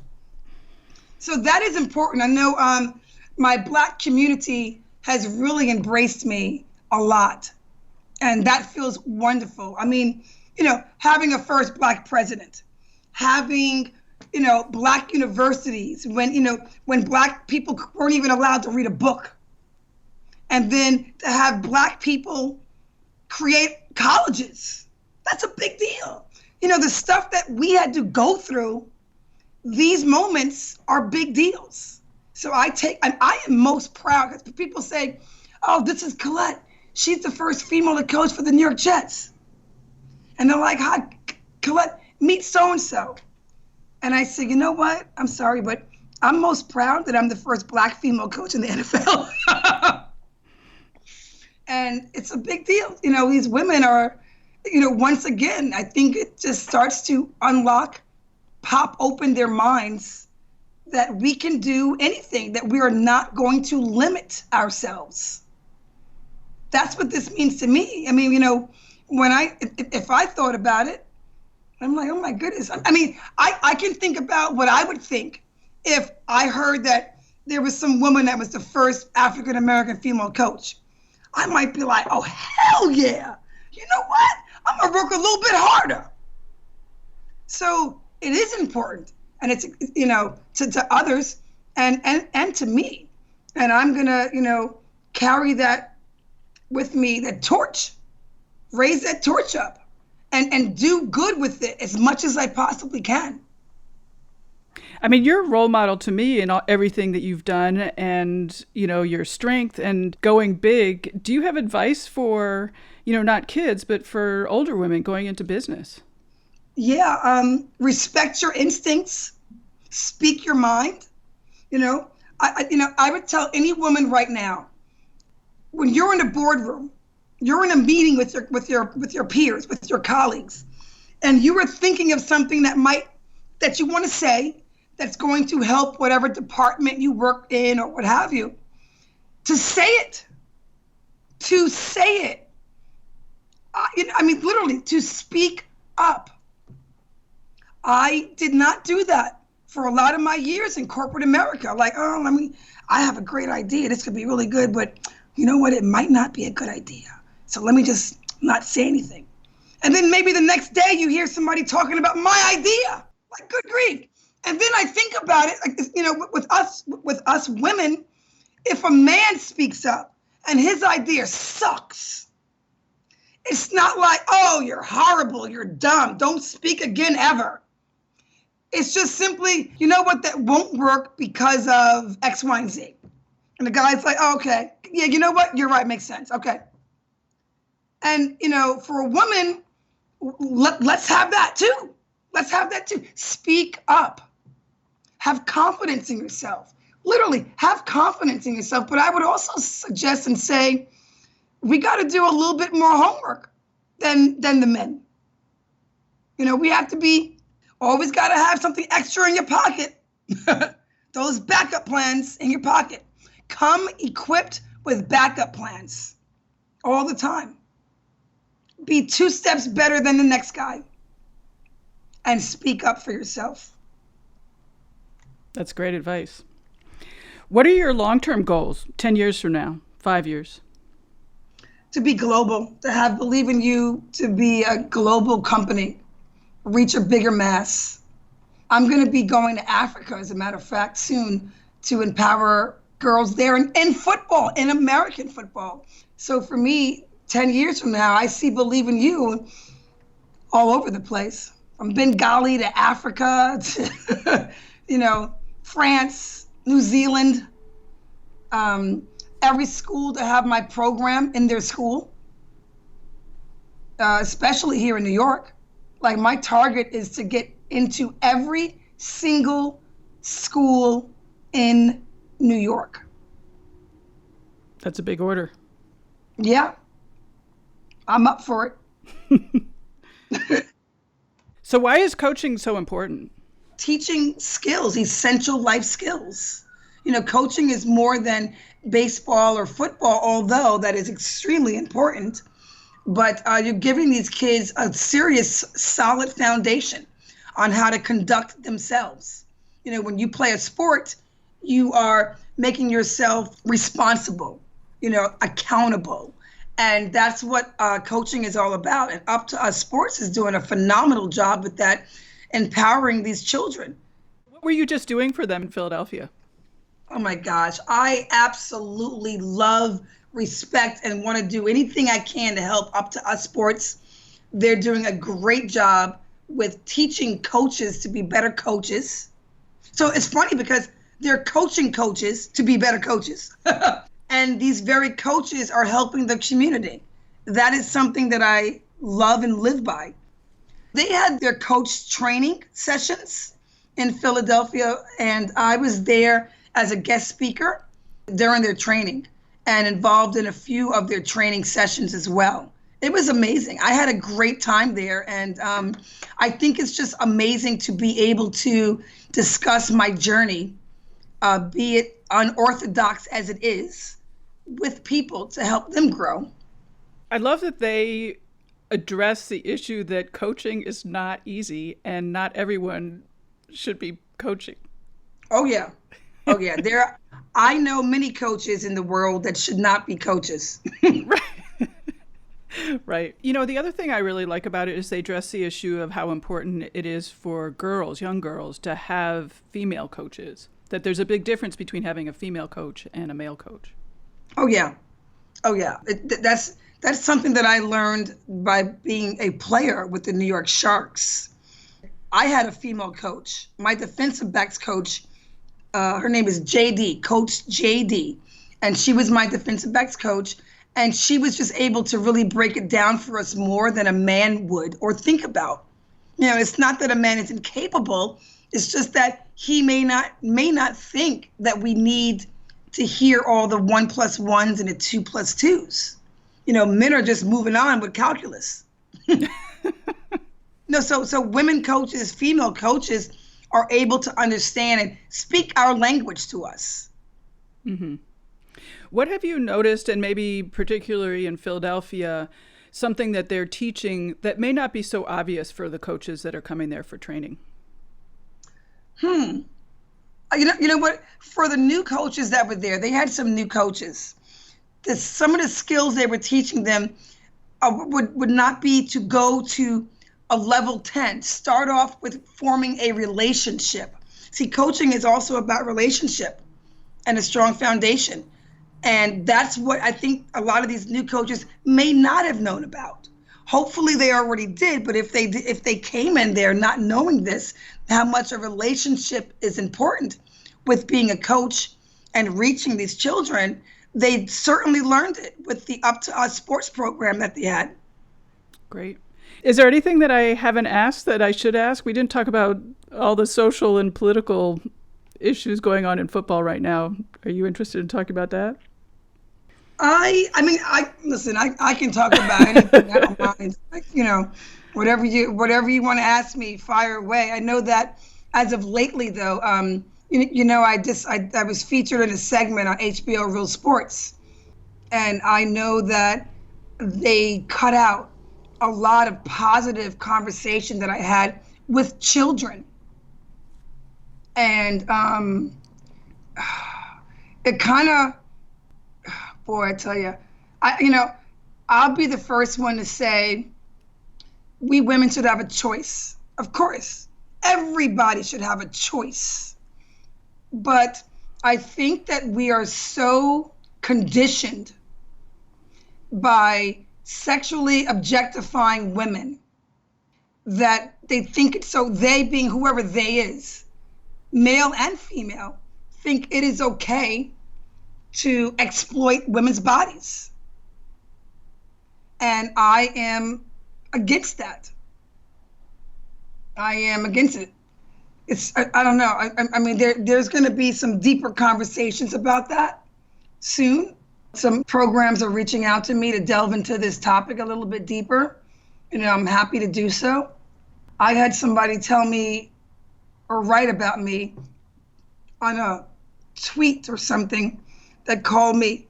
So that is important. I know my Black community has really embraced me a lot. And that feels wonderful. I mean, having a first Black president, having, Black universities when Black people weren't even allowed to read a book. And then to have Black people create colleges. That's a big deal. The stuff that we had to go through, these moments are big deals. So I am most proud because people say, oh, this is Colette. She's the first female to coach for the New York Jets. And they're like, hi, Colette, meet so-and-so. And I say, you know what? I'm sorry, but I'm most proud that I'm the first Black female coach in the NFL. And it's a big deal. These women are, once again, I think it just starts to pop open their minds that we can do anything, that we are not going to limit ourselves. That's what this means to me. I mean, if I thought about it, I'm like, oh my goodness. I mean, I can think about what I would think if I heard that there was some woman that was the first African-American female coach. I might be like, oh, hell yeah. You know what? I'm going to work a little bit harder. So it is important. And it's, to others and to me. And I'm going to, carry that with me, that torch, raise that torch up and do good with it as much as I possibly can. I mean, you're a role model to me in everything that you've done and, your strength and going big. Do you have advice for, not kids, but for older women going into business? Yeah. Respect your instincts. Speak your mind. I would tell any woman right now, when you're in a boardroom, you're in a meeting with your peers, with your colleagues, and you are thinking of something that you want to say, that's going to help whatever department you work in or what have you, to say it. Literally, to speak up. I did not do that for a lot of my years in corporate America. Like, I have a great idea. This could be really good, but you know what? It might not be a good idea. So let me just not say anything. And then maybe the next day you hear somebody talking about my idea. Like, good grief. And then I think about it, with us women, If a man speaks up and his idea sucks, it's not like, oh, you're horrible, you're dumb, don't speak again ever. It's just simply, you know what, that won't work because of X, Y, and Z. And the guy's like, oh, okay, yeah, you know what, you're right, makes sense, okay. And, for a woman, let's have that too. Let's have that too. Speak up. Have confidence in yourself. Literally, have confidence in yourself. But I would also suggest and say, we got to do a little bit more homework than the men. We have to always got to have something extra in your pocket. Those backup plans in your pocket. Come equipped with backup plans all the time. Be 2 steps better than the next guy. And speak up for yourself. That's great advice. What are your long-term goals, 10 years from now, 5 years? To be global, to have Believe in You, to be a global company, reach a bigger mass. I'm going to be going to Africa, as a matter of fact, soon to empower girls there in football, in American football. So for me, 10 years from now, I see Believe in You all over the place. From Bengali to Africa to, France, New Zealand. Every school to have my program in their school, especially here in New York. Like, my target is to get into every single school in New York. That's a big order. Yeah, I'm up for it. So why is coaching so important? Teaching skills, essential life skills. Coaching is more than baseball or football, although that is extremely important. But you're giving these kids a serious, solid foundation on how to conduct themselves. When you play a sport, you are making yourself responsible, accountable. And that's what coaching is all about. And Up to Us Sports is doing a phenomenal job with that, empowering these children. What were you just doing for them in Philadelphia? Oh my gosh, I absolutely love, respect, and want to do anything I can to help Up to Us Sports. They're doing a great job with teaching coaches to be better coaches. So it's funny because they're coaching coaches to be better coaches. And these very coaches are helping the community. That is something that I love and live by. They had their coach training sessions in Philadelphia, and I was there as a guest speaker during their training and involved in a few of their training sessions as well. It was amazing. I had a great time there, and I think it's just amazing to be able to discuss my journey, be it unorthodox as it is, with people to help them grow. I love that they address the issue that coaching is not easy and not everyone should be coaching. Oh, yeah. Oh, yeah. I know many coaches in the world that should not be coaches. Right. The other thing I really like about it is they address the issue of how important it is for girls, young girls, to have female coaches, that there's a big difference between having a female coach and a male coach. Oh, yeah. Oh, yeah. That's something that I learned by being a player with the New York Sharks. I had a female coach. My defensive backs coach, her name is JD, Coach JD. And she was my defensive backs coach. And she was just able to really break it down for us more than a man would or think about. It's not that a man is incapable. It's just that he may not think that we need to hear all the 1 + 1s and the 2 + 2s. Men are just moving on with calculus. So women coaches, female coaches are able to understand and speak our language to us. Mm-hmm. What have you noticed, and maybe particularly in Philadelphia, something that they're teaching that may not be so obvious for the coaches that are coming there for training? You know what? For the new coaches that were there, they had some new coaches. Some of the skills they were teaching them would not be to go to a level 10. Start off with forming a relationship. See, coaching is also about relationship and a strong foundation. And that's what I think a lot of these new coaches may not have known about. Hopefully they already did, but if they came in there not knowing this, how much a relationship is important with being a coach and reaching these children, they certainly learned it with the Up to Us sports program that they had. Great. Is there anything that I haven't asked that I should ask? We didn't talk about all the social and political issues going on in football right now. Are you interested in talking about that? Listen, I can talk about anything. I don't mind. Whatever you want to ask me, fire away. I know that as of lately, though, I was featured in a segment on HBO Real Sports, and I know that they cut out a lot of positive conversation that I had with children, and it kind of. Boy, I tell you, I'll be the first one to say we women should have a choice. Of course, everybody should have a choice. But I think that we are so conditioned by sexually objectifying women that they think it's so, they being whoever they is, male and female, think it is okay to exploit women's bodies. And I am against that. I am against it. I don't know. There's going to be some deeper conversations about that soon. Some programs are reaching out to me to delve into this topic a little bit deeper. I'm happy to do so. I had somebody tell me or write about me on a tweet or something that called me,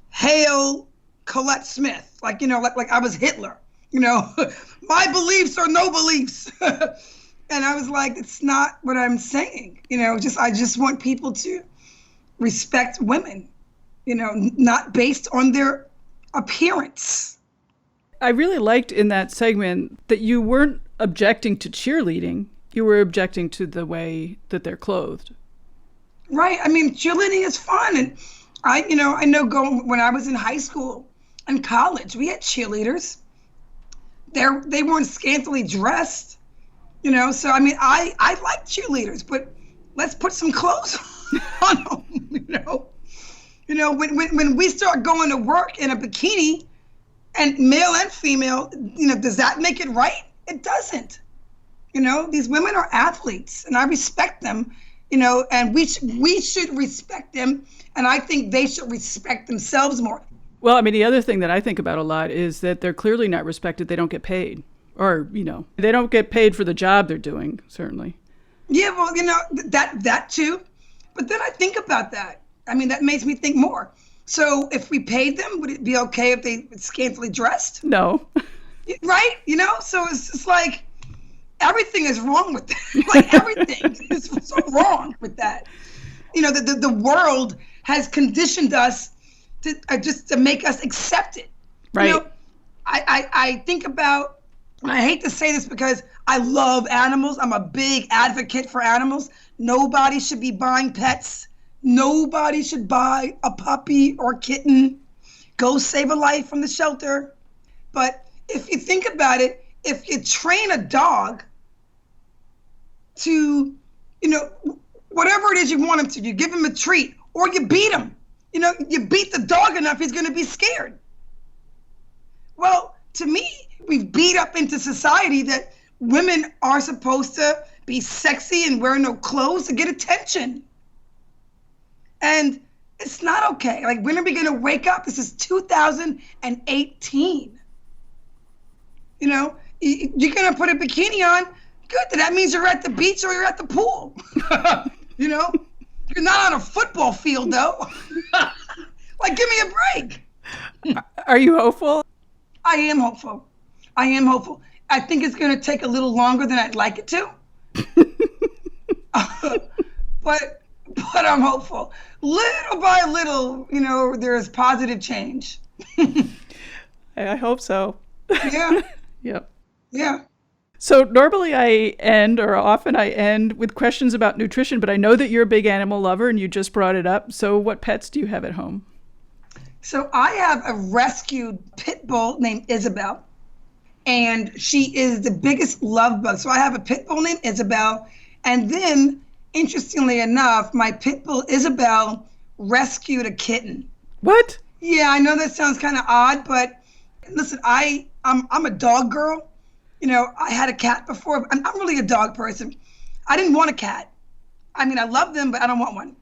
"Hail Collette Smith," like I was Hitler, my beliefs are no beliefs. And I was like, it's not what I'm saying, I just want people to respect women, not based on their appearance. I really liked in that segment that you weren't objecting to cheerleading, you were objecting to the way that they're clothed. Right. Cheerleading is fun. And I know when I was in high school and college, we had cheerleaders. They weren't scantily dressed, So I like cheerleaders, but let's put some clothes on them, When we start going to work in a bikini, and male and female, does that make it right? It doesn't. These women are athletes, and I respect them, and we should respect them. And I think they should respect themselves more. Well, the other thing that I think about a lot is that they're clearly not respected. They don't get paid. Or, they don't get paid for the job they're doing, certainly. Yeah, well, that too. But then I think about that. That makes me think more. So if we paid them, would it be okay if they were scantily dressed? No. Right? So it's just like everything is wrong with that. Like everything is so wrong with that. The world has conditioned us to just to make us accept it. Right. I think about, and I hate to say this because I love animals. I'm a big advocate for animals. Nobody should be buying pets. Nobody should buy a puppy or kitten. Go save a life from the shelter. But if you think about it, if you train a dog to, whatever it is you want him to, you give him a treat or you beat him. You beat the dog enough, he's going to be scared. Well, to me, we've beat up into society that women are supposed to be sexy and wear no clothes to get attention. And it's not okay. Like, when are we going to wake up? This is 2018. You're going to put a bikini on. Good. That means you're at the beach or you're at the pool. You're not on a football field, though. Like, give me a break. Are you hopeful? I am hopeful. I think it's going to take a little longer than I'd like it to. But I'm hopeful. Little by little, there's positive change. I hope so. Yeah. Yep. Yeah. So normally often I end with questions about nutrition, but I know that you're a big animal lover and you just brought it up. So what pets do you have at home? So I have a rescued pit bull named Isabel, and she is the biggest love bug. So I have a pit bull named Isabel, and then, interestingly enough, my pit bull Isabel rescued a kitten. What? Yeah, I know that sounds kind of odd, but listen, I'm a dog girl. You know, I had a cat before. I'm really a dog person. I didn't want a cat. I mean, I love them, but I don't want one.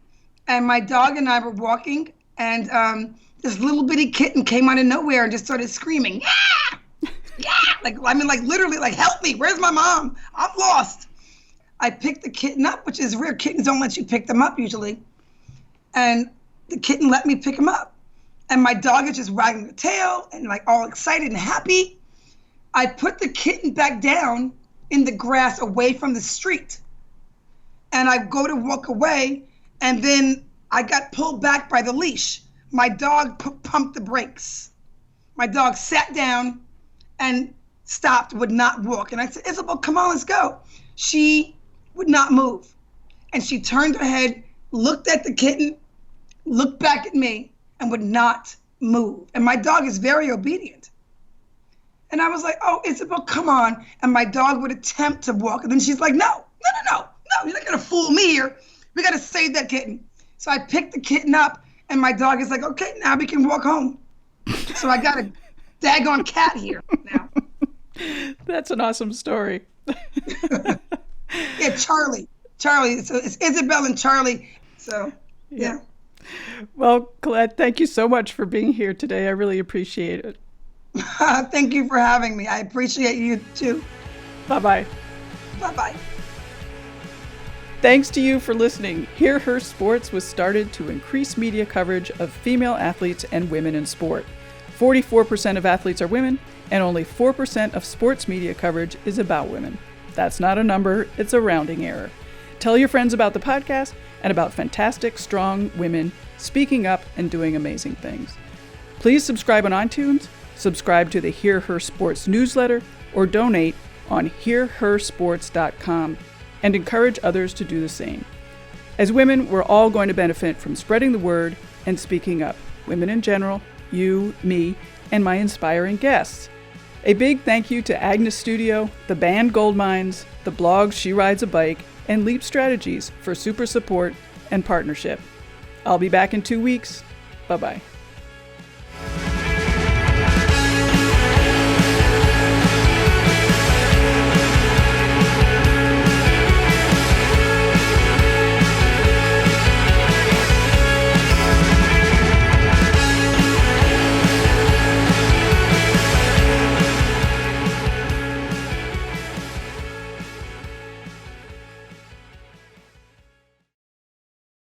And my dog and I were walking, and this little bitty kitten came out of nowhere and just started screaming, yeah, yeah. Like literally, like, help me. Where's my mom? I'm lost. I picked the kitten up, which is rare. Kittens don't let you pick them up usually. And the kitten let me pick him up. And my dog is just wagging the tail and like all excited and happy. I put the kitten back down in the grass away from the street. And I go to walk away, and then I got pulled back by the leash. My dog pumped the brakes. My dog sat down and stopped, would not walk. And I said, Isabel, come on, let's go. She would not move. And she turned her head, looked at the kitten, looked back at me, and would not move. And my dog is very obedient. And I was like, oh, Isabel, come on. And my dog would attempt to walk. And then she's like, no, you're not going to fool me here. We got to save that kitten. So I picked the kitten up, and my dog is like, okay, now we can walk home. So I got a daggone cat here now. That's an awesome story. Yeah, Charlie. So it's Isabel and Charlie. So, yeah. Well, Collette, thank you so much for being here today. I really appreciate it. Thank you for having me. I appreciate you too. Bye-bye. Bye-bye. Thanks to you for listening. Hear Her Sports was started to increase media coverage of female athletes and women in sport. 44% of athletes are women, and only 4% of sports media coverage is about women. That's not a number, it's a rounding error. Tell your friends about the podcast and about fantastic, strong women speaking up and doing amazing things. Please subscribe on iTunes, subscribe to the Hear Her Sports newsletter, or donate on hearhersports.com. and encourage others to do the same. As women, we're all going to benefit from spreading the word and speaking up. Women in general, you, me, and my inspiring guests. A big thank you to Agnes Studio, the band Goldmines, the blog She Rides a Bike, and Leap Strategies for super support and partnership. I'll be back in 2 weeks. Bye-bye.